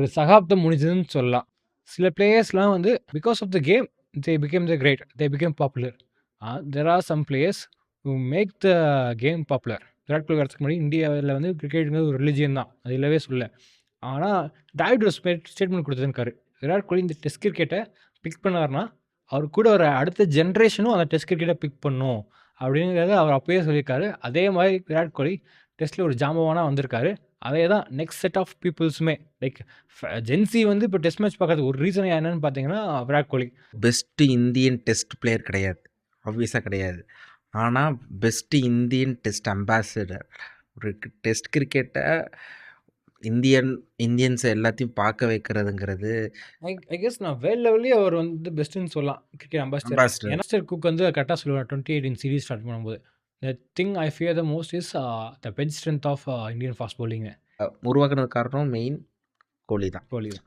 ஒரு சகாப்தம் முடிஞ்சதுன்னு சொல்லலாம். சில பிளேயர்ஸ்லாம் வந்து because of the game they became the great. They became popular. There are some players who make the game popular. Virat Kohli வரதுக்கு முன்னாடி இந்தியாவில வந்து கிரிக்கெட்ங்கிறது ஒரு ரிலிஜியன் தான். அது இல்லவே சொல்லல. ஆனா, டிராவிட் ஒரு ஸ்டேட்மெண்ட் குடுத்திருக்காரு. விராட் கோலி இந்த டெஸ்ட் கிரிக்கெட்ட பிக் பண்ணாருன்னா, அவர் கூட வர அடுத்த ஜெனரேஷனும் அந்த டெஸ்ட் கிரிக்கெட்ட பிக் பண்ணும். அப்படிங்கிறத அவர் அப்பயே சொல்லியிருக்காரு. அதே மாரி விராட் கோலி டெஸ்ட்ல ஒரு ஜாம்பவானா வந்திருக்காரு. அதே தான் நெக்ஸ்ட் செட் ஆஃப் பீப்பிள்ஸுமே லைக் ஜென்ஸி வந்து இப்போ டெஸ்ட் மேட்ச் பார்க்கறது ஒரு ரீசன் என்னன்னு பார்த்தீங்கன்னா, Virat Kohli. Best Indian test player கிடையாது. ஆப்வியஸா கிடையாது. ஆனா, பெஸ்ட் இந்தியன் டெஸ்ட் அம்பாசிடர். ஒரு டெஸ்ட் கிரிக்கெட்ட இந்தியன்ஸ் எல்லாத்தையும் பார்க்க வைக்கிறதுங்கிறது ஐ கெஸ் நான் வேர்ல்ட் லெவல்லயே அவர் வந்து பெஸ்ட்டுன்னு சொல்லலாம். கிரிக்கெட் அம்பாசிடர்ல. அம்பாசிடர். ஏன்னா மிஸ்டர் குக் வந்து கரெக்ட்டா சொல்லுவாரு 2018 சீரிஸ் ஸ்டார்ட் பண்ணும்போது. The thing I fear the most is the bench strength of Indian fast bowling. உருவாக்குனது காரணம் மெயின் கோலி தான். கோலி தான்.